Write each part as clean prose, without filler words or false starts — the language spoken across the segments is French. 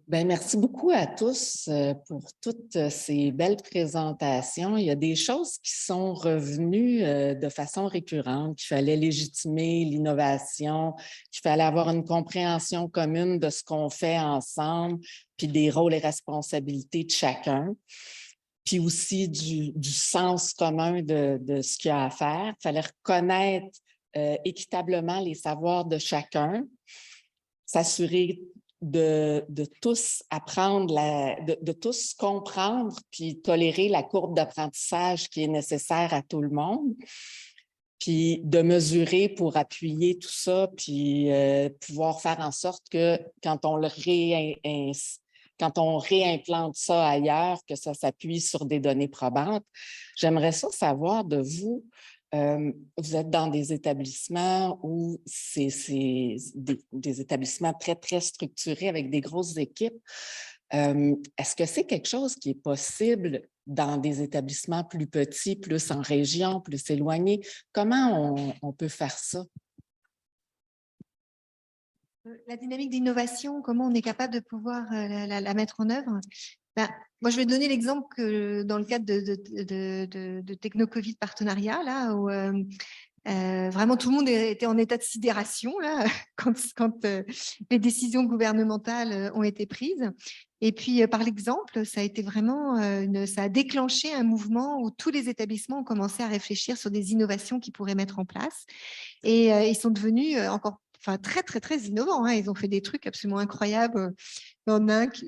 Ben, merci beaucoup à tous pour toutes ces belles présentations. Il y a des choses qui sont revenues de façon récurrente, qu'il fallait légitimer l'innovation, qu'il fallait avoir une compréhension commune de ce qu'on fait ensemble, puis des rôles et responsabilités de chacun, puis aussi du sens commun de ce qu'il y a à faire. Il fallait reconnaître équitablement les savoirs de chacun, s'assurer de tous apprendre, de tous comprendre puis tolérer la courbe d'apprentissage qui est nécessaire à tout le monde, puis de mesurer pour appuyer tout ça, puis pouvoir faire en sorte que quand quand on réimplante ça ailleurs, que ça s'appuie sur des données probantes. J'aimerais ça savoir de vous, vous êtes dans des établissements où c'est des établissements très, très structurés avec des grosses équipes. Est-ce que c'est quelque chose qui est possible dans des établissements plus petits, plus en région, plus éloignés? Comment on peut faire ça? La dynamique d'innovation, comment on est capable de pouvoir la mettre en œuvre? Ben, moi, je vais donner l'exemple que dans le cadre de Techno-Covid partenariat, là, où vraiment tout le monde était en état de sidération là, quand les décisions gouvernementales ont été prises. Et puis, par l'exemple, ça a été vraiment, ça a déclenché un mouvement où tous les établissements ont commencé à réfléchir sur des innovations qu'ils pourraient mettre en place. Et ils sont devenus encore très, très, très innovants. Hein. Ils ont fait des trucs absolument incroyables. Il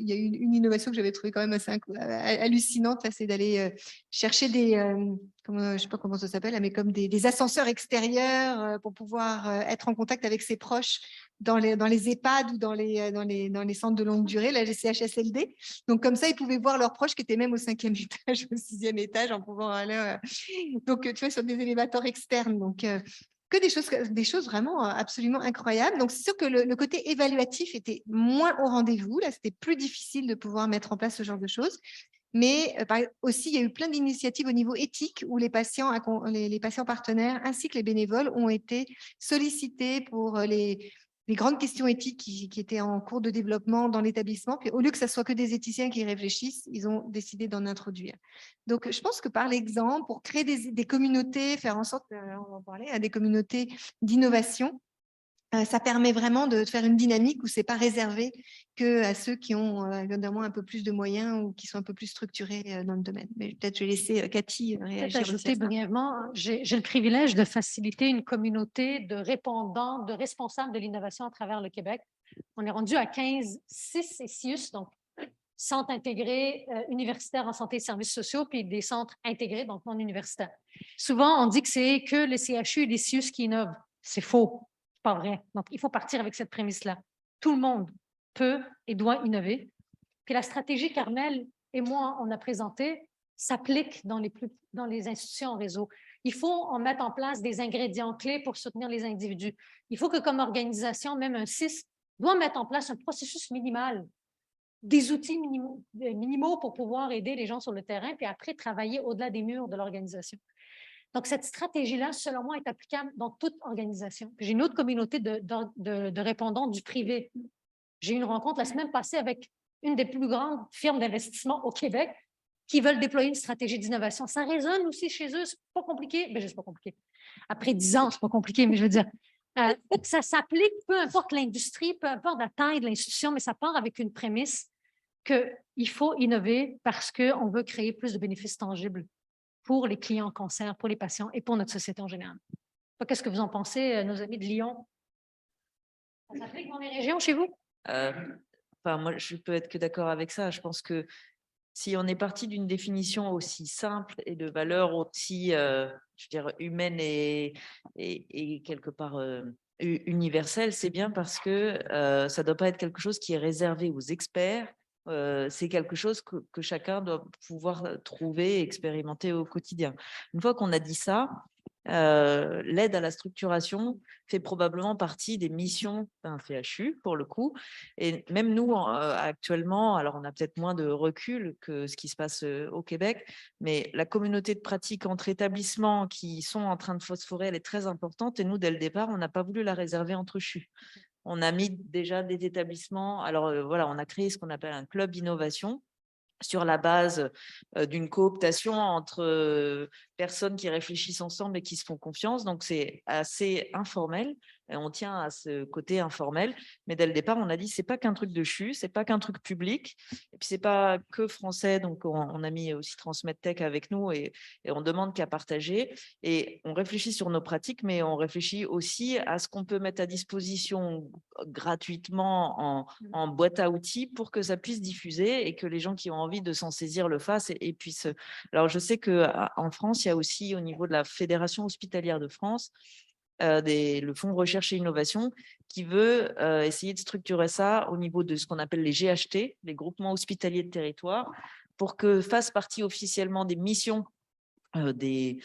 y a eu une innovation que j'avais trouvée quand même assez hallucinante, c'est d'aller chercher je ne sais pas comment ça s'appelle, mais comme des ascenseurs extérieurs pour pouvoir être en contact avec ses proches dans les EHPAD ou dans les centres de longue durée, les CHSLD. Donc, comme ça, ils pouvaient voir leurs proches qui étaient même au 5e étage, au 6e étage, en pouvant aller. Donc, tu vois, sur des élévateurs externes. Donc, que des choses vraiment absolument incroyables. Donc, c'est sûr que le côté évaluatif était moins au rendez-vous. Là, c'était plus difficile de pouvoir mettre en place ce genre de choses. Mais aussi, il y a eu plein d'initiatives au niveau éthique où les patients partenaires ainsi que les bénévoles ont été sollicités pour les grandes questions éthiques qui étaient en cours de développement dans l'établissement. Puis au lieu que ce soit que des éthiciens qui réfléchissent, ils ont décidé d'en introduire. Donc, je pense que par l'exemple, pour créer des communautés, faire en sorte, on va en parler, à des communautés d'innovation, ça permet vraiment de faire une dynamique où ce n'est pas réservé qu'à ceux qui ont évidemment un peu plus de moyens ou qui sont un peu plus structurés dans le domaine. Mais peut-être je vais laisser Cathy réagir. Peut-être ajouter brièvement, j'ai le privilège de faciliter une communauté de répondants, de responsables de l'innovation à travers le Québec. On est rendu à 15, 6 et CIUS, donc centres intégrés universitaires en santé et services sociaux, puis des centres intégrés, donc non universitaires. Souvent, on dit que c'est que les CHU et les CIUS qui innovent. C'est faux, c'est pas vrai. Donc, il faut partir avec cette prémisse-là. Tout le monde peut et doit innover. Puis la stratégie qu'Armelle et moi, on a présentée, s'applique dans les institutions en réseau. Il faut en mettre en place des ingrédients clés pour soutenir les individus. Il faut que, comme organisation, même un CIS doit mettre en place un processus minimal, des outils minimaux pour pouvoir aider les gens sur le terrain, puis après travailler au-delà des murs de l'organisation. Donc, cette stratégie-là, selon moi, est applicable dans toute organisation. J'ai une autre communauté de répondants du privé. J'ai eu une rencontre la semaine passée avec une des plus grandes firmes d'investissement au Québec qui veulent déployer une stratégie d'innovation. Ça résonne aussi chez eux, c'est pas compliqué. Mais c'est pas compliqué. Après 10 ans, c'est pas compliqué, mais je veux dire, ça s'applique, peu importe l'industrie, peu importe la taille de l'institution, mais ça part avec une prémisse qu'il faut innover parce qu'on veut créer plus de bénéfices tangibles pour les clients en cancer, pour les patients et pour notre société en général. Qu'est-ce que vous en pensez, nos amis de Lyon? Ça s'applique dans les régions chez vous? Moi, je peux être que d'accord avec ça. Je pense que si on est parti d'une définition aussi simple et de valeurs aussi, je veux dire, humaines et quelque part universelles, c'est bien parce que ça ne doit pas être quelque chose qui est réservé aux experts. C'est quelque chose que chacun doit pouvoir trouver et expérimenter au quotidien. Une fois qu'on a dit ça, l'aide à la structuration fait probablement partie des missions d'un CHU, pour le coup. Et même nous, actuellement, alors on a peut-être moins de recul que ce qui se passe au Québec, mais la communauté de pratique entre établissements qui sont en train de phosphorer, elle est très importante. Et nous, dès le départ, on n'a pas voulu la réserver entre CHU. on a mis déjà des établissements. Alors voilà, on a créé ce qu'on appelle un club innovation sur la base d'une cooptation entre personnes qui réfléchissent ensemble et qui se font confiance. Donc, c'est assez informel. Et on tient à ce côté informel. Mais dès le départ, on a dit, c'est pas qu'un truc de CHU, c'est pas qu'un truc public. Et puis, c'est pas que français. Donc, on a mis aussi Transmedtech avec nous et on demande qu'à partager. Et on réfléchit sur nos pratiques, mais on réfléchit aussi à ce qu'on peut mettre à disposition gratuitement en boîte à outils pour que ça puisse diffuser et que les gens qui ont envie de s'en saisir le fassent et puissent. Alors, je sais qu'en France, il y a aussi au niveau de la Fédération hospitalière de France, le Fonds Recherche et Innovation, qui veut essayer de structurer ça au niveau de ce qu'on appelle les GHT, les groupements hospitaliers de territoire, pour que fassent partie officiellement des missions des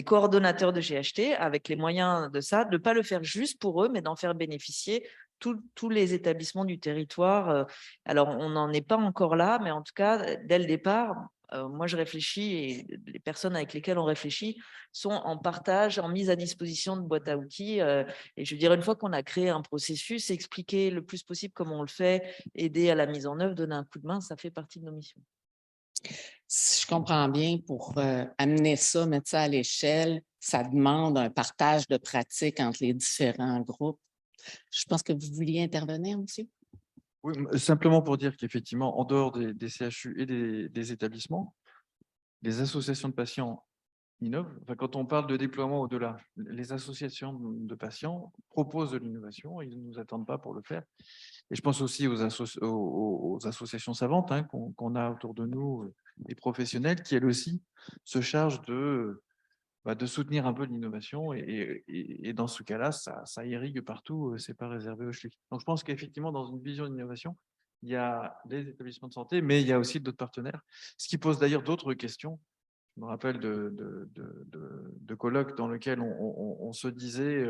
coordonnateurs de GHT, avec les moyens de ça, de ne pas le faire juste pour eux, mais d'en faire bénéficier tous les établissements du territoire. Alors, on n'en est pas encore là, mais en tout cas, dès le départ, moi, je réfléchis et les personnes avec lesquelles on réfléchit sont en partage, en mise à disposition de boîtes à outils. Et je dirais, une fois qu'on a créé un processus, expliquer le plus possible comment on le fait, aider à la mise en œuvre, donner un coup de main, ça fait partie de nos missions. Si je comprends bien, pour amener ça, mettre ça à l'échelle, ça demande un partage de pratiques entre les différents groupes. Je pense que vous vouliez intervenir, monsieur? Oui, simplement pour dire qu'effectivement, en dehors des CHU et des établissements, les associations de patients innovent. Enfin, quand on parle de déploiement au-delà, les associations de patients proposent de l'innovation, ils ne nous attendent pas pour le faire. Et je pense aussi aux associations savantes qu'on a autour de nous, les professionnels, qui elles aussi se chargent de soutenir un peu l'innovation. Et dans ce cas-là, ça irrigue partout, ce n'est pas réservé aux CHU. Donc je pense qu'effectivement, dans une vision d'innovation, il y a les établissements de santé, mais il y a aussi d'autres partenaires, ce qui pose d'ailleurs d'autres questions. Je me rappelle de colloques dans lesquels on se disait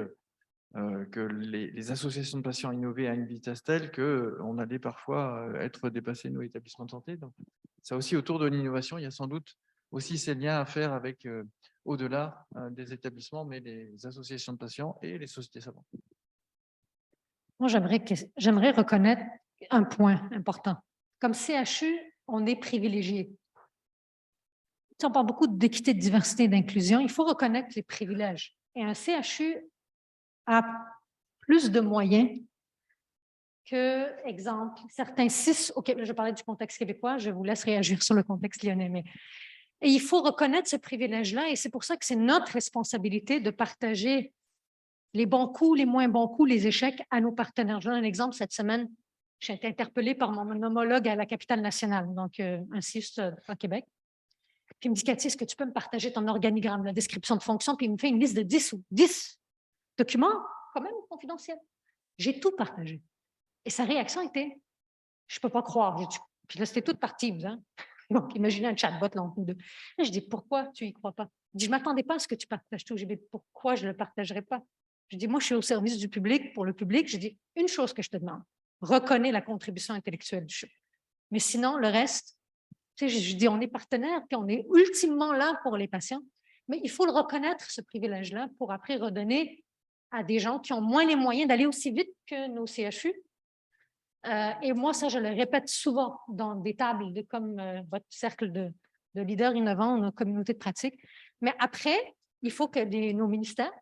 que les associations de patients innovaient à une vitesse telle qu'on allait parfois être dépassé, nos établissements de santé. Donc, ça aussi, autour de l'innovation, il y a sans doute aussi ces liens à faire avec, au-delà des établissements, mais les associations de patients et les sociétés savantes. Moi, j'aimerais reconnaître un point important. Comme CHU, on est privilégié. On parle beaucoup d'équité, de diversité et d'inclusion. Il faut reconnaître les privilèges. Et un CHU a plus de moyens que, exemple, certains 6 au Québec. Je parlais du contexte québécois, je vous laisse réagir sur le contexte lyonnais. Et il faut reconnaître ce privilège-là et c'est pour ça que c'est notre responsabilité de partager les bons coups, les moins bons coups, les échecs à nos partenaires. Je donne un exemple. Cette semaine, j'ai été interpellée par mon homologue à la capitale nationale, donc un CIUS à Québec. Puis il me dit, Cathy, est-ce que tu peux me partager ton organigramme, la description de fonction? Puis il me fait une liste de 10 documents, quand même confidentiels. J'ai tout partagé. Et sa réaction était, je ne peux pas croire. Puis là, c'était toute par Teams. Hein? Donc, imaginez un chatbot là entre nous deux. Là, je dis, pourquoi tu n'y crois pas? Je dis, je ne m'attendais pas à ce que tu partages tout. Je dis, pourquoi je ne le partagerais pas? Je dis, moi, je suis au service du public, pour le public. Je dis, une chose que je te demande, reconnais la contribution intellectuelle du CHU. Mais sinon, le reste, tu sais, je dis, on est partenaire, puis on est ultimement là pour les patients. Mais il faut le reconnaître, ce privilège-là, pour après redonner à des gens qui ont moins les moyens d'aller aussi vite que nos CHU. Et moi, ça, je le répète souvent dans des tables comme votre cercle de leaders innovants, nos communautés de pratique. Mais après, il faut que nos ministères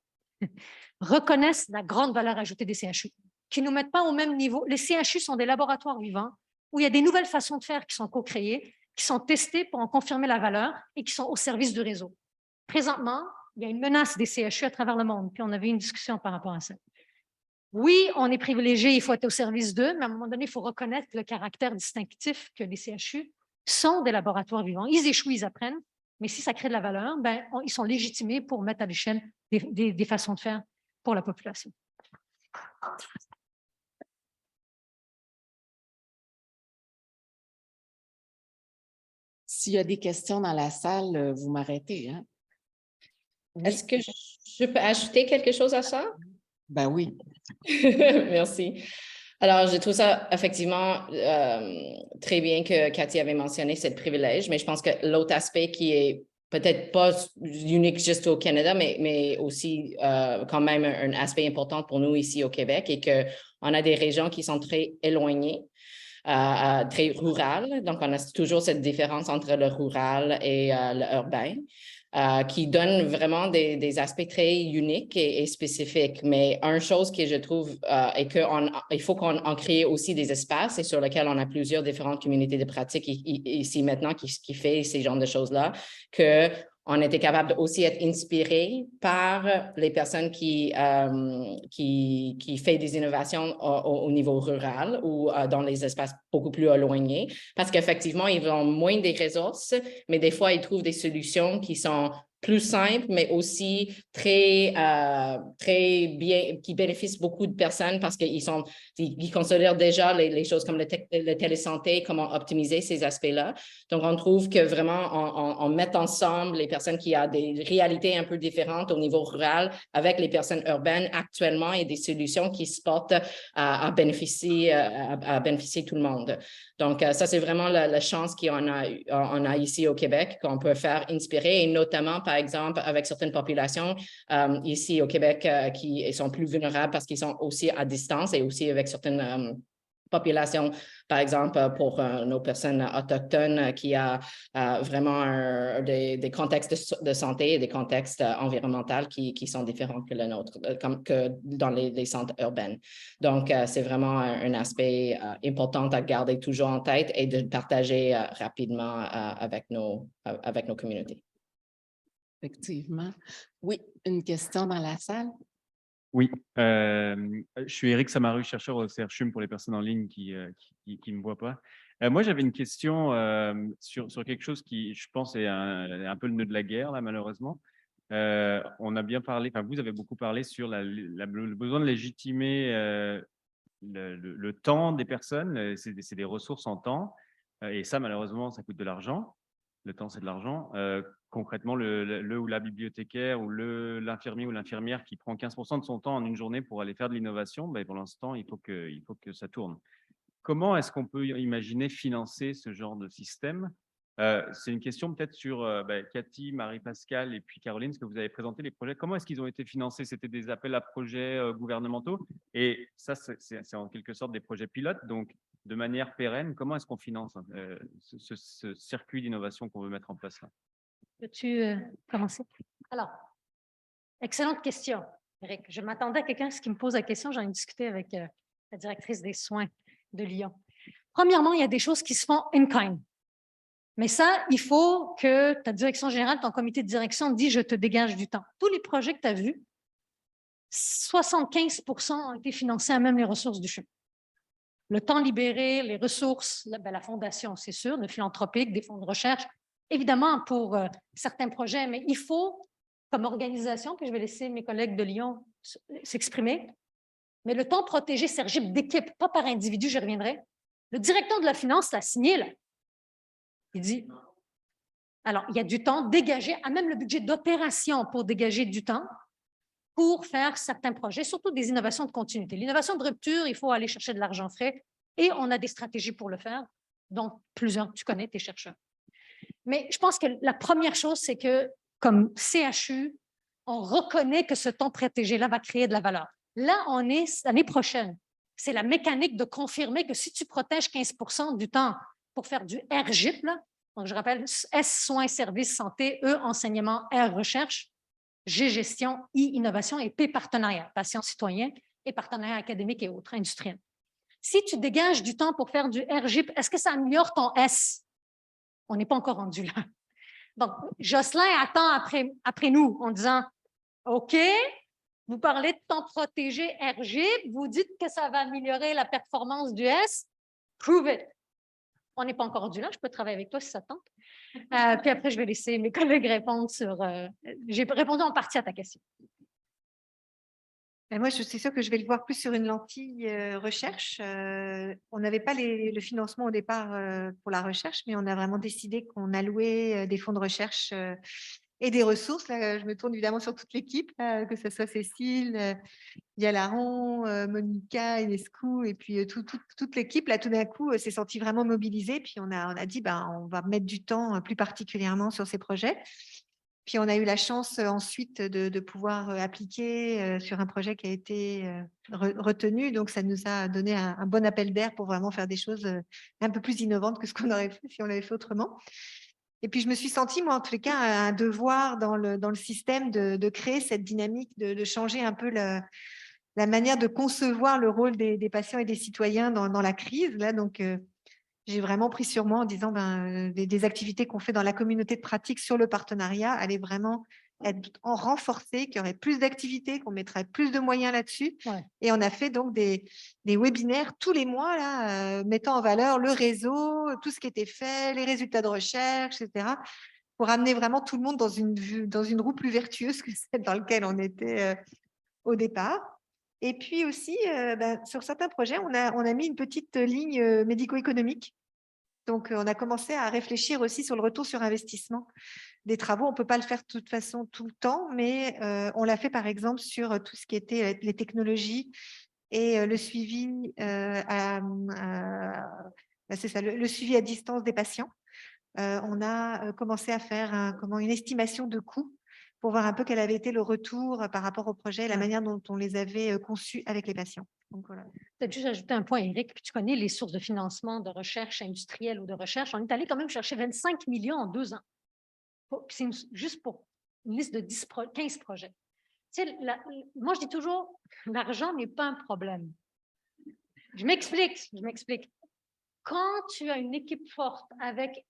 reconnaissent la grande valeur ajoutée des CHU, qui ne nous mettent pas au même niveau. Les CHU sont des laboratoires vivants où il y a des nouvelles façons de faire qui sont co-créées, qui sont testées pour en confirmer la valeur et qui sont au service du réseau. Présentement, il y a une menace des CHU à travers le monde, puis on avait une discussion par rapport à ça. Oui, on est privilégié, il faut être au service d'eux, mais à un moment donné, il faut reconnaître le caractère distinctif que les CHU sont des laboratoires vivants. Ils échouent, ils apprennent, mais si ça crée de la valeur, ils sont légitimés pour mettre à l'échelle des façons de faire pour la population. S'il y a des questions dans la salle, vous m'arrêtez. Hein? Est-ce que je peux ajouter quelque chose à ça? Ben oui. Merci. Alors, je trouve ça effectivement très bien que Cathy avait mentionné ce privilège, mais je pense que l'autre aspect qui est peut-être pas unique juste au Canada, mais aussi quand même un aspect important pour nous ici au Québec et On a des régions qui sont très éloignées, très rurales. Donc, on a toujours cette différence entre le rural et l'urbain. Qui donne vraiment des aspects très uniques et spécifiques. Mais une chose que je trouve est qu'il faut qu'on crée aussi des espaces et sur lesquels on a plusieurs différentes communautés de pratique ici maintenant qui fait ces genres de choses-là, qu'on était capable aussi d'être inspiré par les personnes qui font des innovations au niveau rural ou dans les espaces beaucoup plus éloignés, parce qu'effectivement, ils ont moins des ressources, mais des fois, ils trouvent des solutions qui sont plus simples, mais aussi très bien, qui bénéficient beaucoup de personnes parce qu'ils considèrent déjà les choses comme le télésanté, comment optimiser ces aspects-là. Donc, on trouve que vraiment, on met ensemble les personnes qui ont des réalités un peu différentes au niveau rural avec les personnes urbaines actuellement et des solutions qui se portent à bénéficier tout le monde. Donc, ça, c'est vraiment la chance qu'on a ici au Québec, qu'on peut faire inspirer, et notamment, par exemple, avec certaines populations ici au Québec qui sont plus vulnérables parce qu'ils sont aussi à distance et aussi avec certaines populations, par exemple, pour nos personnes autochtones qui a vraiment des contextes de santé et des contextes environnementaux qui sont différents que le nôtre, comme que dans les centres urbains. Donc, c'est vraiment un aspect important à garder toujours en tête et de partager rapidement avec nos communautés. Effectivement. Oui, une question dans la salle? Oui, je suis Éric Samaru, chercheur au CRCHUM pour les personnes en ligne qui ne me voient pas. Moi, j'avais une question sur quelque chose qui, je pense, est un peu le nœud de la guerre, là, malheureusement. On a bien parlé, enfin, vous avez beaucoup parlé sur le besoin de légitimer le temps des personnes. C'est des ressources en temps. Et ça, malheureusement, ça coûte de l'argent. Le temps, c'est de l'argent. Concrètement, le ou la bibliothécaire ou l'infirmier ou l'infirmière qui prend 15% de son temps en une journée pour aller faire de l'innovation, ben, pour l'instant, il faut que ça tourne. Comment est-ce qu'on peut imaginer financer ce genre de système? C'est une question peut-être sur Cathy, Marie-Pascale et puis Caroline, ce que vous avez présenté les projets. Comment est-ce qu'ils ont été financés? C'était des appels à projets gouvernementaux et ça, c'est en quelque sorte des projets pilotes. Donc, de manière pérenne, comment est-ce qu'on finance ce circuit d'innovation qu'on veut mettre en place là? Peux-tu commencer? Alors, excellente question, Eric. Je m'attendais à quelqu'un qui me pose la question. J'en ai discuté avec la directrice des soins de Lyon. Premièrement, il y a des choses qui se font in kind. Mais ça, il faut que ta direction générale, ton comité de direction dise « je te dégage du temps ». Tous les projets que tu as vus, 75% ont été financés à même les ressources du CHUM. Le temps libéré, les ressources, la fondation, c'est sûr, le philanthropique, des fonds de recherche, évidemment pour certains projets, mais il faut, comme organisation, puis je vais laisser mes collègues de Lyon s'exprimer, mais le temps protégé SERGIP d'équipe, pas par individu, j'y reviendrai. Le directeur de la finance l'a signé, là. Il dit, alors, il y a du temps dégagé, à même le budget d'opération pour dégager du temps pour faire certains projets, surtout des innovations de continuité. L'innovation de rupture, il faut aller chercher de l'argent frais et on a des stratégies pour le faire, donc plusieurs, tu connais tes chercheurs. Mais je pense que la première chose, c'est que comme CHU, on reconnaît que ce temps protégé-là va créer de la valeur. Là, on est l'année prochaine. C'est la mécanique de confirmer que si tu protèges 15% du temps pour faire du RGIP, là, donc je rappelle, S, soins, services, santé, E, enseignement, R, recherche, G, gestion, I, innovation et P, partenariat, patients citoyens et partenariat académique et autres, industriels. Si tu dégages du temps pour faire du RGIP, est-ce que ça améliore ton S? On n'est pas encore rendu là. Donc, Jocelyn attend après nous en disant « OK, vous parlez de temps protégé RGIP, vous dites que ça va améliorer la performance du S, prove it. » On n'est pas encore rendu là, je peux travailler avec toi si ça te tente. Puis après, je vais laisser mes collègues répondre sur… J'ai répondu en partie à ta question. Ben moi, c'est sûr que je vais le voir plus sur une lentille recherche. On n'avait pas le financement au départ pour la recherche, mais on a vraiment décidé qu'on allouait des fonds de recherche et des ressources. Là, je me tourne évidemment sur toute l'équipe, que ce soit Cécile, Yalaron, Monica, Inescu, et puis toute l'équipe. Là, tout d'un coup, s'est sentie vraiment mobilisée. Puis on a dit, on va mettre du temps plus particulièrement sur ces projets. Puis on a eu la chance ensuite de pouvoir appliquer sur un projet qui a été retenu. Donc ça nous a donné un bon appel d'air pour vraiment faire des choses un peu plus innovantes que ce qu'on aurait fait si on l'avait fait autrement. Et puis je me suis sentie, moi en tous les cas, un devoir dans le système de créer cette dynamique, de changer un peu la manière de concevoir le rôle des patients et des citoyens dans la crise. Là, donc j'ai vraiment pris sur moi en disant des activités qu'on fait dans la communauté de pratique sur le partenariat allaient vraiment être renforcées, qu'il y aurait plus d'activités, qu'on mettrait plus de moyens là-dessus. Ouais. Et on a fait donc des webinaires tous les mois, là, mettant en valeur le réseau, tout ce qui était fait, les résultats de recherche, etc., pour amener vraiment tout le monde dans une roue plus vertueuse que celle dans laquelle on était au départ. Et puis aussi, sur certains projets, on a mis une petite ligne médico-économique. Donc, on a commencé à réfléchir aussi sur le retour sur investissement des travaux. On ne peut pas le faire de toute façon tout le temps, mais on l'a fait par exemple sur tout ce qui était les technologies et le suivi, c'est ça, le suivi à distance des patients. On a commencé à faire une estimation de coûts pour voir un peu quel avait été le retour par rapport au projet, la manière dont on les avait conçus avec les patients. Donc, voilà. Peut-être juste ajouter un point, Éric, puis tu connais les sources de financement de recherche industrielle ou de recherche. On est allé quand même chercher 25 millions en 2 ans. C'est juste pour une liste de 15 projets. Tu sais, moi, je dis toujours, l'argent n'est pas un problème. Je m'explique. Quand tu as une équipe forte avec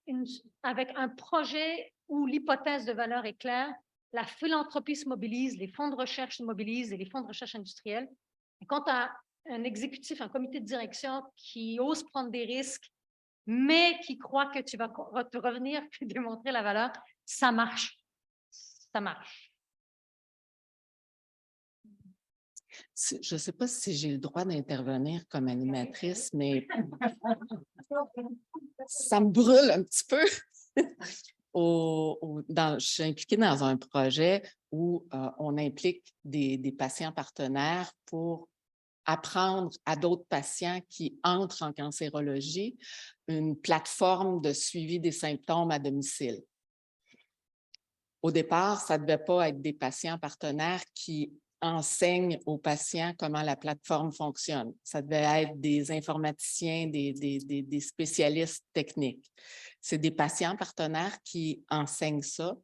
un projet où l'hypothèse de valeur est claire, la philanthropie se mobilise, les fonds de recherche se mobilisent et les fonds de recherche industrielle. Et quand tu as un exécutif, un comité de direction qui ose prendre des risques, mais qui croit que tu vas te revenir et démontrer la valeur, ça marche. Ça marche. Je ne sais pas si j'ai le droit d'intervenir comme animatrice, mais ça me brûle un petit peu. Je suis impliquée dans un projet où on implique des patients partenaires pour apprendre à d'autres patients qui entrent en cancérologie une plateforme de suivi des symptômes à domicile. Au départ, ça ne devait pas être des patients partenaires qui enseignent aux patients comment la plateforme fonctionne. Ça devait être des informaticiens, des spécialistes techniques. C'est des patients partenaires qui enseignent ça.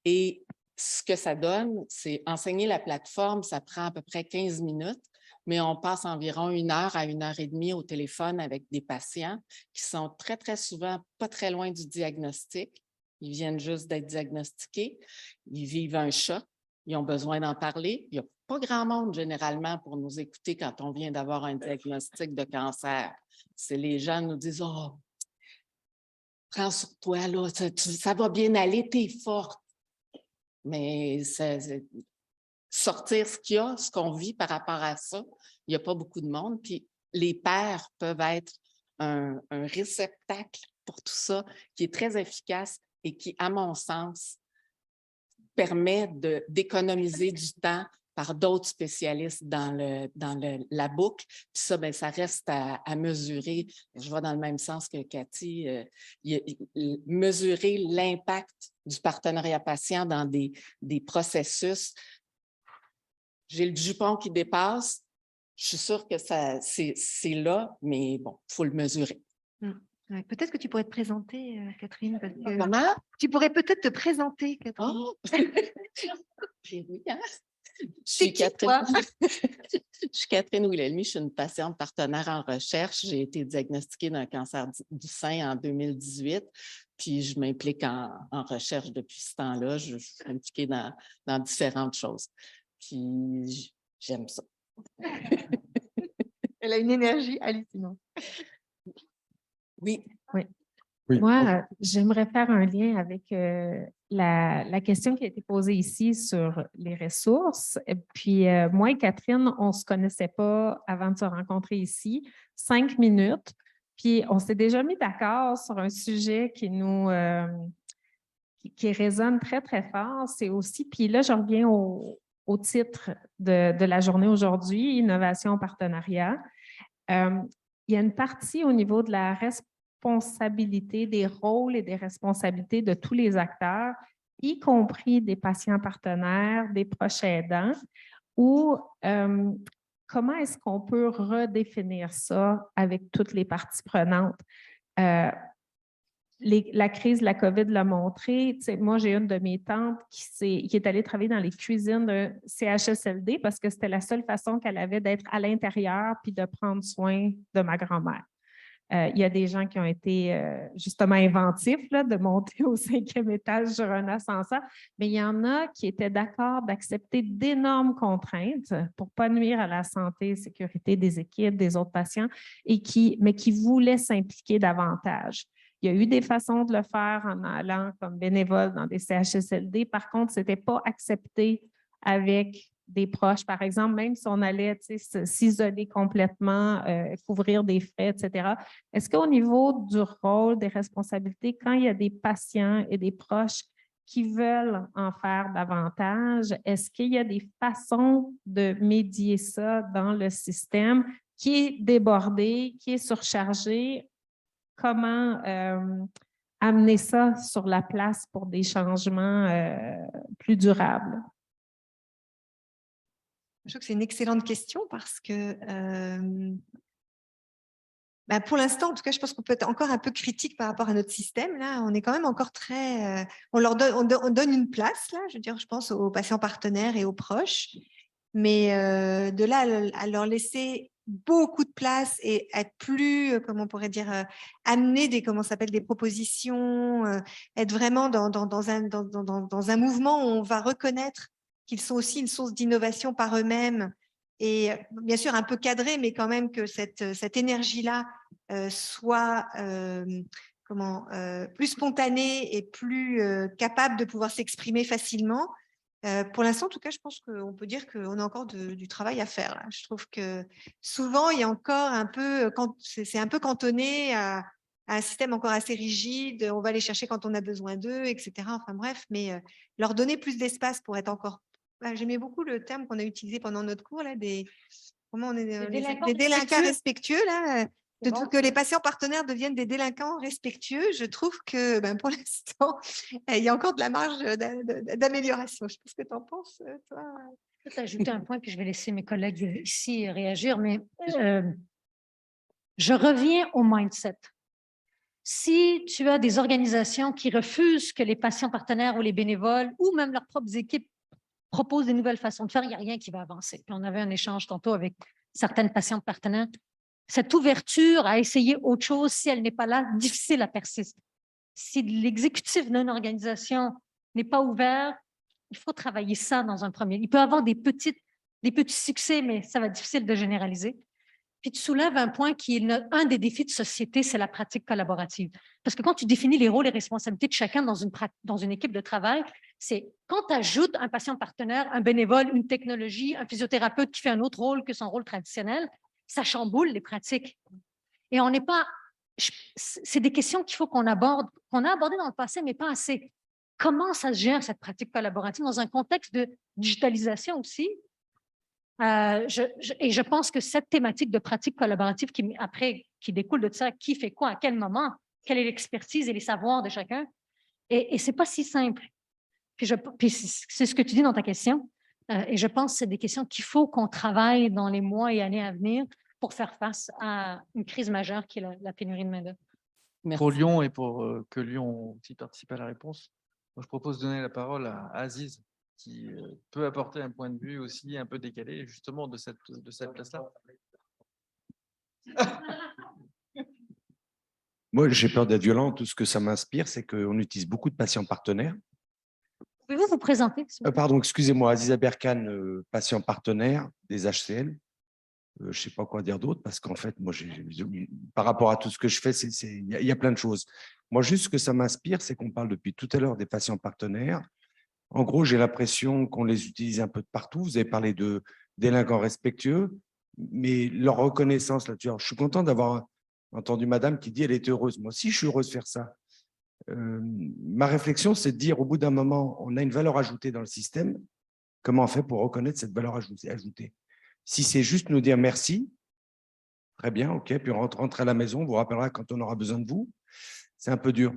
Et ce que ça donne, c'est enseigner la plateforme, ça prend à peu près 15 minutes, mais on passe environ 1 heure à 1 heure et demie au téléphone avec des patients qui sont très, très souvent pas très loin du diagnostic. Ils viennent juste d'être diagnostiqués. Ils vivent un choc. Ils ont besoin d'en parler. Il n'y a pas grand monde, généralement, pour nous écouter quand on vient d'avoir un diagnostic de cancer. C'est les gens nous disent « Oh, prends sur toi, là, ça va bien aller, t'es forte. » Mais sortir ce qu'il y a, ce qu'on vit par rapport à ça, il n'y a pas beaucoup de monde. Puis les pairs peuvent être un réceptacle pour tout ça qui est très efficace et qui, à mon sens, permet d'économiser du temps par d'autres spécialistes dans la boucle. Puis ça, bien, ça reste à mesurer. Je vais dans le même sens que Cathy. Mesurer l'impact du partenariat patient dans des processus. J'ai le jupon qui dépasse. Je suis sûre que c'est là, mais bon, il faut le mesurer. Ouais, peut-être que tu pourrais te présenter, Catherine. Parce que Comment? tu pourrais peut-être te présenter, Catherine. Oh! Oui, hein? Je suis Catherine Wilhelmy, je suis une patiente partenaire en recherche. J'ai été diagnostiquée d'un cancer du sein en 2018, puis je m'implique en recherche depuis ce temps-là. Je suis impliquée dans différentes choses. Puis j'aime ça. Elle a une énergie hallucinante. Oui. Oui. Moi, j'aimerais faire un lien avec la question qui a été posée ici sur les ressources. Et puis, moi et Catherine, on ne se connaissait pas avant de se rencontrer ici. 5 minutes. Puis, on s'est déjà mis d'accord sur un sujet qui résonne très, très fort. C'est aussi, puis là, je reviens au titre de la journée aujourd'hui, Innovation en partenariat. Il y a une partie au niveau de la responsabilité, des rôles et des responsabilités de tous les acteurs y compris des patients partenaires, des proches aidants, ou comment est-ce qu'on peut redéfinir ça avec toutes les parties prenantes? La crise de la COVID l'a montré. Moi, j'ai une de mes tantes qui est allée travailler dans les cuisines d'un CHSLD parce que c'était la seule façon qu'elle avait d'être à l'intérieur puis de prendre soin de ma grand-mère. Il y a des gens qui ont été justement inventifs là, de monter au 5e étage sur un ascenseur, mais il y en a qui étaient d'accord d'accepter d'énormes contraintes pour ne pas nuire à la santé et sécurité des équipes, des autres patients, mais qui voulaient s'impliquer davantage. Il y a eu des façons de le faire en allant comme bénévole dans des CHSLD. Par contre, ce n'était pas accepté avec des proches, par exemple, même si on allait s'isoler complètement, couvrir des frais, etc. Est-ce qu'au niveau du rôle, des responsabilités, quand il y a des patients et des proches qui veulent en faire davantage, est-ce qu'il y a des façons de médier ça dans le système qui est débordé, qui est surchargé? Comment amener ça sur la place pour des changements plus durables? Je trouve que c'est une excellente question parce que pour l'instant, en tout cas, je pense qu'on peut être encore un peu critique par rapport à notre système. Là, on est quand même encore très… on donne une place, là, je veux dire, je pense aux patients partenaires et aux proches. Mais de là à leur laisser beaucoup de place et être plus, comment on pourrait dire, amener des propositions, être vraiment dans un mouvement où on va reconnaître qu'ils sont aussi une source d'innovation par eux-mêmes et bien sûr un peu cadré, mais quand même que cette énergie-là soit plus spontanée et plus capable de pouvoir s'exprimer facilement. Pour l'instant, en tout cas, je pense qu'on peut dire qu'on a encore du travail à faire. Là. Je trouve que souvent, il y a encore c'est un peu cantonné à un système encore assez rigide. On va les chercher quand on a besoin d'eux, etc. Enfin bref, mais leur donner plus d'espace pour être encore… J'aimais beaucoup le terme qu'on a utilisé pendant notre cours, là, des délinquants respectueux. Là, que les patients partenaires deviennent des délinquants respectueux, je trouve que pour l'instant, il y a encore de la marge d'amélioration. Je sais pas ce que tu en penses, toi. Je vais ajouter un point, puis je vais laisser mes collègues ici réagir, mais je reviens au mindset. Si tu as des organisations qui refusent que les patients partenaires ou les bénévoles ou même leurs propres équipes proposent des nouvelles façons de faire, il n'y a rien qui va avancer. Puis on avait un échange tantôt avec certaines patientes partenaires. Cette ouverture à essayer autre chose, si elle n'est pas là, difficile à persister. Si l'exécutif d'une organisation n'est pas ouvert, il faut travailler ça dans un premier. Il peut y avoir des petits succès, mais ça va être difficile de généraliser. Puis tu soulèves un point qui est un des défis de société, c'est la pratique collaborative. Parce que quand tu définis les rôles et responsabilités de chacun dans une équipe de travail, c'est quand tu ajoutes un patient partenaire, un bénévole, une technologie, un physiothérapeute qui fait un autre rôle que son rôle traditionnel, ça chamboule les pratiques. Et on n'est pas… C'est des questions qu'il faut qu'on aborde, qu'on a abordées dans le passé, mais pas assez. Comment ça se gère, cette pratique collaborative, dans un contexte de digitalisation aussi? Et je pense que cette thématique de pratique collaborative qui découle de ça, qui fait quoi, à quel moment, quelle est l'expertise et les savoirs de chacun, et ce n'est pas si simple. Puis c'est ce que tu dis dans ta question, et je pense que c'est des questions qu'il faut qu'on travaille dans les mois et années à venir pour faire face à une crise majeure qui est la pénurie de main-d'œuvre. Pour Lyon et pour que Lyon aussi participe à la réponse, moi, je propose de donner la parole à Aziz, qui peut apporter un point de vue aussi un peu décalé, justement, de cette place-là. Moi, j'ai peur d'être violent. Tout ce que ça m'inspire, c'est qu'on utilise beaucoup de patients partenaires. Pouvez-vous vous présenter? Pardon, excusez-moi, Aziza Berkane, patient partenaire des HCL. Je ne sais pas quoi dire d'autre, parce qu'en fait, moi, par rapport à tout ce que je fais, il y a plein de choses. Moi, juste ce que ça m'inspire, c'est qu'on parle depuis tout à l'heure des patients partenaires. En gros, j'ai l'impression qu'on les utilise un peu de partout. Vous avez parlé de délinquants respectueux, mais leur reconnaissance là-dessus. Je suis content d'avoir entendu madame qui dit qu'elle est heureuse. Moi aussi, je suis heureuse de faire ça. Ma réflexion, c'est de dire, au bout d'un moment, on a une valeur ajoutée dans le système. Comment on fait pour reconnaître cette valeur ajoutée? Si c'est juste nous dire merci, très bien, ok, puis on rentre à la maison, on vous rappellera quand on aura besoin de vous. C'est un peu dur.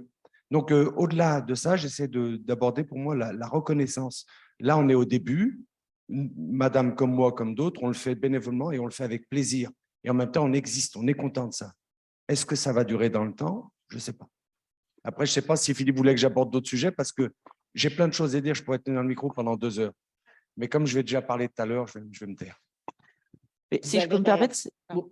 Donc, au-delà de ça, j'essaie d'aborder pour moi la reconnaissance. Là, on est au début. Madame comme moi, comme d'autres, on le fait bénévolement et on le fait avec plaisir. Et en même temps, on existe, on est content de ça. Est-ce que ça va durer dans le temps? Je ne sais pas. Après, je ne sais pas si Philippe voulait que j'aborde d'autres sujets parce que j'ai plein de choses à dire. Je pourrais tenir le micro pendant 2 heures. Mais comme je vais déjà parler tout à l'heure, je vais me taire. Mais si je peux me permettre,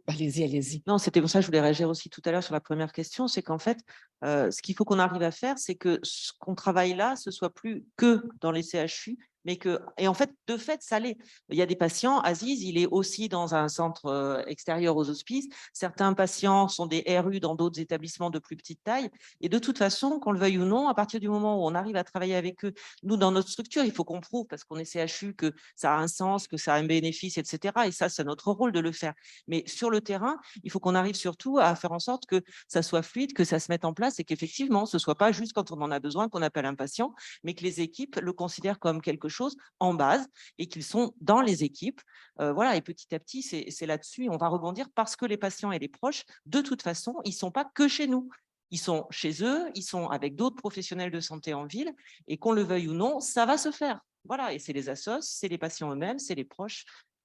Allez-y, allez-y. non, c'était pour ça que je voulais réagir aussi tout à l'heure sur la première question, c'est qu'en fait, ce qu'il faut qu'on arrive à faire, c'est que ce qu'on travaille là, ce soit plus que dans les CHU, mais que, et en fait, de fait, ça l'est. Il y a des patients, Aziz, il est aussi dans un centre extérieur aux hospices. Certains patients sont des RU dans d'autres établissements de plus petite taille. Et de toute façon, qu'on le veuille ou non, à partir du moment où on arrive à travailler avec eux, nous, dans notre structure, il faut qu'on prouve, parce qu'on est CHU, que ça a un sens, que ça a un bénéfice, etc. Et ça, c'est notre rôle de le faire. Mais sur le terrain, il faut qu'on arrive surtout à faire en sorte que ça soit fluide, que ça se mette en place et qu'effectivement, ce ne soit pas juste quand on en a besoin qu'on appelle un patient, mais que les équipes le considèrent comme quelque chose en base et qu'ils sont dans les équipes. Voilà, et petit à petit, c'est là-dessus, on va rebondir parce que les patients et les proches, de toute façon, ils ne sont pas que chez nous. Ils sont chez eux, ils sont avec d'autres professionnels de santé en ville et qu'on le veuille ou non, ça va se faire. Voilà, et c'est les assos, c'est les patients eux-mêmes, c'est les proches.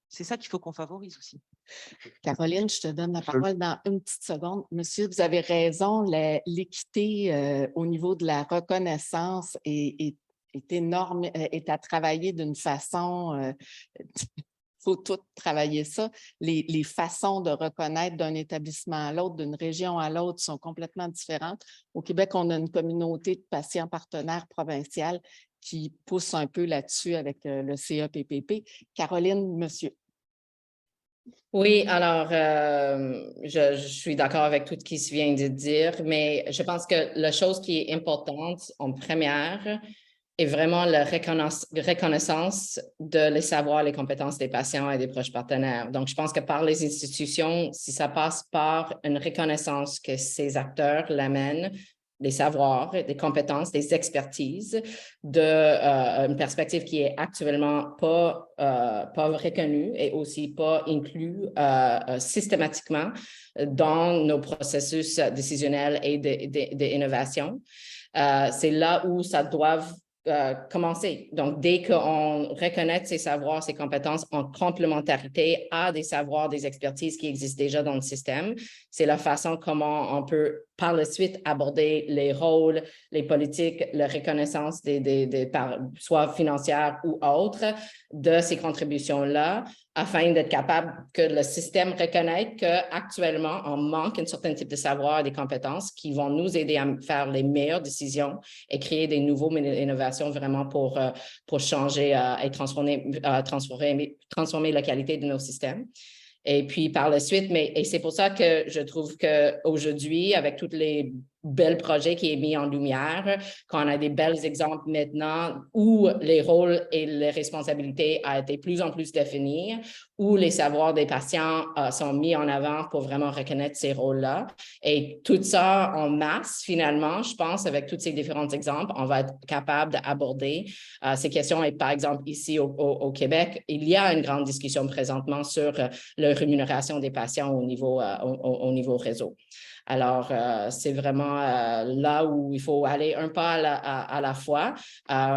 C'est ça qu'il faut qu'on favorise aussi. Caroline, je te donne la parole dans une petite seconde. Monsieur, vous avez raison, l'équité au niveau de la reconnaissance est énorme, est à travailler d'une façon, il faut tout travailler ça. Les façons de reconnaître d'un établissement à l'autre, d'une région à l'autre sont complètement différentes. Au Québec, on a une communauté de patients partenaires provinciales qui pousse un peu là-dessus avec le CEPPP. Caroline, monsieur. Oui, alors, je suis d'accord avec tout ce qui se vient de dire, mais je pense que la chose qui est importante en première est vraiment la reconnaissance de les savoirs, les compétences des patients et des proches partenaires. Donc, je pense que par les institutions, si ça passe par une reconnaissance que ces acteurs l'amènent, des savoirs, des compétences, des expertises, une perspective qui est actuellement pas reconnue et aussi pas inclue systématiquement dans nos processus décisionnels et d'innovation. C'est là où ça doit commencer. Donc, dès qu'on reconnaît ces savoirs, ces compétences en complémentarité à des savoirs, des expertises qui existent déjà dans le système, c'est la façon comment on peut par la suite aborder les rôles, les politiques, la reconnaissance soit financière ou autre de ces contributions-là, afin d'être capable que le système reconnaisse qu'actuellement, on manque un certain type de savoir et des compétences qui vont nous aider à faire les meilleures décisions et créer des nouvelles innovations vraiment pour changer et transformer la qualité de nos systèmes. Et puis par la suite, et c'est pour ça que je trouve qu'aujourd'hui, avec tous les bels projets qui est mis en lumière, qu'on a des bels exemples maintenant où les rôles et les responsabilités ont été plus en plus définis, où les savoirs des patients sont mis en avant pour vraiment reconnaître ces rôles-là. Et tout ça en masse, finalement, je pense, avec tous ces différents exemples, on va être capable d'aborder ces questions. Et par exemple, ici au Québec, il y a une grande discussion présentement sur la rémunération des patients au niveau réseau. Alors, c'est vraiment là où il faut aller un pas à la fois,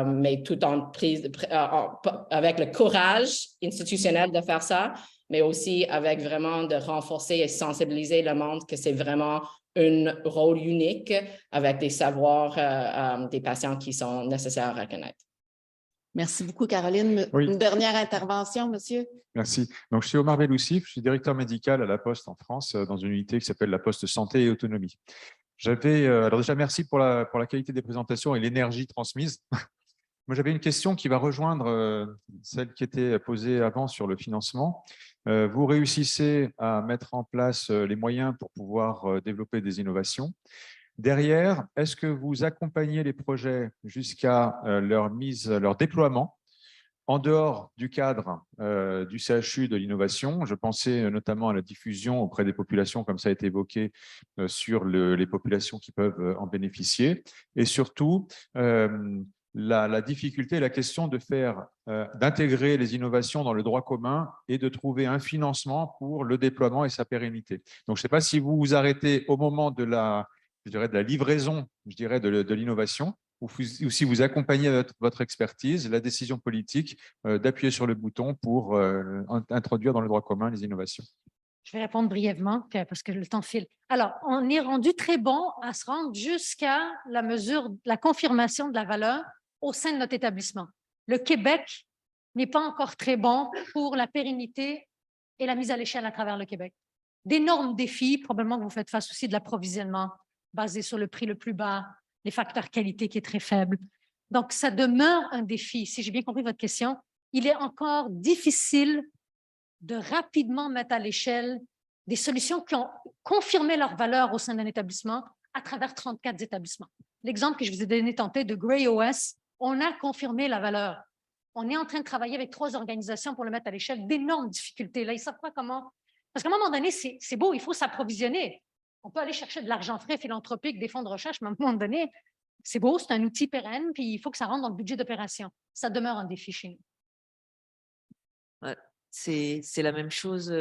mais tout en avec le courage institutionnel de faire ça, mais aussi avec vraiment de renforcer et sensibiliser le monde que c'est vraiment un rôle unique avec des savoirs des patients qui sont nécessaires à reconnaître. Merci beaucoup, Caroline. Oui. Une dernière intervention, monsieur. Merci. Donc, je suis Omar Belloussif, je suis directeur médical à La Poste en France, dans une unité qui s'appelle La Poste Santé et Autonomie. Alors déjà, merci pour la qualité des présentations et l'énergie transmise. Moi, j'avais une question qui va rejoindre celle qui était posée avant sur le financement. Vous réussissez à mettre en place les moyens pour pouvoir développer des innovations. Derrière, est-ce que vous accompagnez les projets jusqu'à leur déploiement en dehors du cadre du CHU de l'innovation? Je pensais notamment à la diffusion auprès des populations, comme ça a été évoqué, sur les populations qui peuvent en bénéficier. Et surtout, la difficulté, la question d'intégrer les innovations dans le droit commun et de trouver un financement pour le déploiement et sa pérennité. Donc, je ne sais pas si vous vous arrêtez au moment de je dirais, de la livraison, je dirais, de l'innovation, ou si vous accompagnez votre expertise, la décision politique, d'appuyer sur le bouton pour introduire dans le droit commun les innovations. Je vais répondre brièvement parce que le temps file. Alors, on est rendu très bon à se rendre jusqu'à la confirmation de la valeur au sein de notre établissement. Le Québec n'est pas encore très bon pour la pérennité et la mise à l'échelle à travers le Québec. D'énormes défis, probablement que vous faites face aussi de l'approvisionnement basé sur le prix le plus bas, les facteurs qualité qui est très faible. Donc, ça demeure un défi. Si j'ai bien compris votre question, il est encore difficile de rapidement mettre à l'échelle des solutions qui ont confirmé leur valeur au sein d'un établissement à travers 34 établissements. L'exemple que je vous ai donné tantôt de Grey OS, on a confirmé la valeur. On est en train de travailler avec 3 organisations pour le mettre à l'échelle, d'énormes difficultés. Là, ils ne savent pas comment. Parce qu'à un moment donné, c'est beau, il faut s'approvisionner. On peut aller chercher de l'argent frais philanthropique, des fonds de recherche, mais à un moment donné, c'est beau, c'est un outil pérenne, puis il faut que ça rentre dans le budget d'opération. Ça demeure un défi chez nous. Ouais. C'est la même chose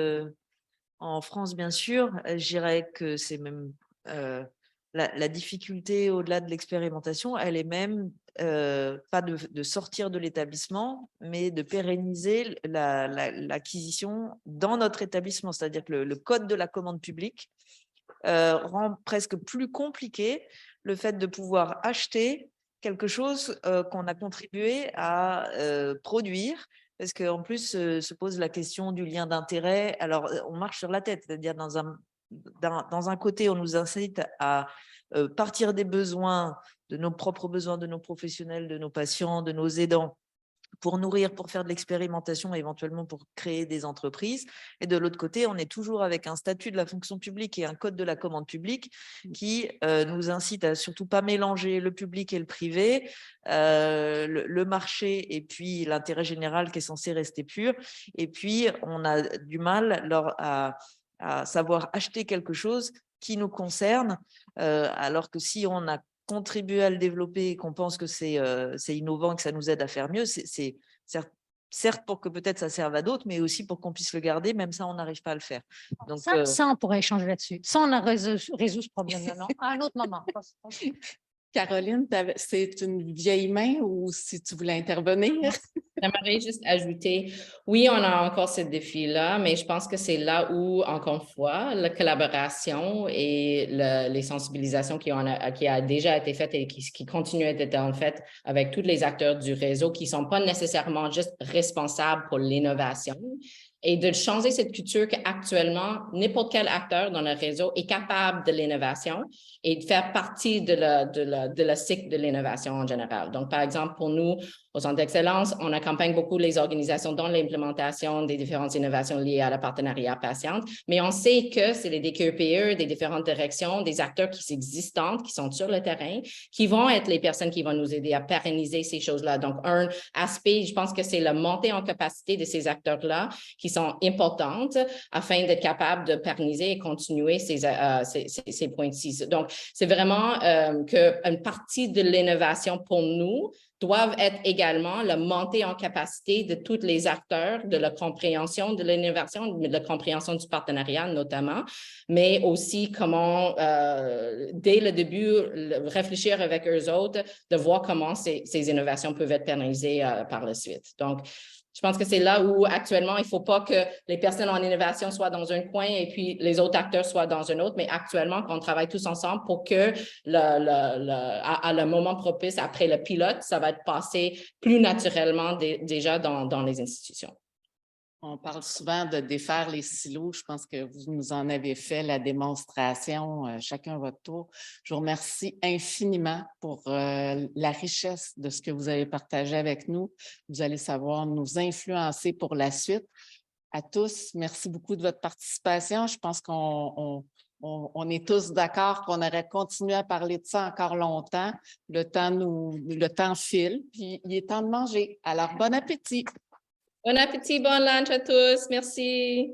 en France, bien sûr. Je dirais que c'est même la difficulté au-delà de l'expérimentation, elle est même pas de sortir de l'établissement, mais de pérenniser l'acquisition dans notre établissement. C'est-à-dire que le code de la commande publique rend presque plus compliqué le fait de pouvoir acheter quelque chose qu'on a contribué à produire. Parce qu'en plus, se pose la question du lien d'intérêt. Alors, on marche sur la tête, c'est-à-dire dans un côté, on nous incite à partir des besoins, de nos propres besoins, de nos professionnels, de nos patients, de nos aidants, pour nourrir, pour faire de l'expérimentation, éventuellement pour créer des entreprises. Et de l'autre côté, on est toujours avec un statut de la fonction publique et un code de la commande publique qui nous incite à surtout pas mélanger le public et le privé, le marché et puis l'intérêt général qui est censé rester pur. Et puis, on a du mal à savoir acheter quelque chose qui nous concerne, alors que si on a contribuer à le développer et qu'on pense que c'est innovant, que ça nous aide à faire mieux, c'est certes pour que peut-être ça serve à d'autres, mais aussi pour qu'on puisse le garder, même ça, on n'arrive pas à le faire. Donc, ça, on pourrait échanger là-dessus. Ça, on a résolu ce problème-là, non? À un autre moment. Caroline, c'est une vieille main ou si tu voulais intervenir? J'aimerais juste ajouter, oui, on a encore ce défi-là, mais je pense que c'est là où, encore une fois, la collaboration et les sensibilisations qui a déjà été faites et qui continuent à être faites avec tous les acteurs du réseau qui ne sont pas nécessairement juste responsables pour l'innovation, et de changer cette culture qu'actuellement, n'importe quel acteur dans le réseau est capable de l'innovation et de faire partie de la cycle de l'innovation en général. Donc, par exemple, pour nous, au Centre d'excellence, on accompagne beaucoup les organisations dans l'implémentation des différentes innovations liées à la partenariat patiente, mais on sait que c'est les DQPE, des différentes directions, des acteurs qui sont existants, qui sont sur le terrain, qui vont être les personnes qui vont nous aider à pérenniser ces choses-là. Donc, un aspect, je pense que c'est la montée en capacité de ces acteurs-là qui sont importantes afin d'être capable de pérenniser et continuer ces points-ci. Donc, c'est vraiment qu'une partie de l'innovation pour nous doivent être également la montée en capacité de tous les acteurs de la compréhension de l'innovation, de la compréhension du partenariat notamment, mais aussi comment, dès le début, réfléchir avec eux autres, de voir comment ces innovations peuvent être pérennisées par la suite. Donc, je pense que c'est là où actuellement, il ne faut pas que les personnes en innovation soient dans un coin et puis les autres acteurs soient dans un autre, mais actuellement, qu'on travaille tous ensemble pour que à le moment propice, après le pilote, ça va être passé plus naturellement déjà dans les institutions. On parle souvent de défaire les silos. Je pense que vous nous en avez fait la démonstration, chacun à votre tour. Je vous remercie infiniment pour la richesse de ce que vous avez partagé avec nous. Vous allez savoir nous influencer pour la suite. À tous, merci beaucoup de votre participation. Je pense qu'on est tous d'accord qu'on aurait continué à parler de ça encore longtemps. Le temps file, puis il est temps de manger. Alors, bon appétit! Bon appétit, bon lunch à tous. Merci.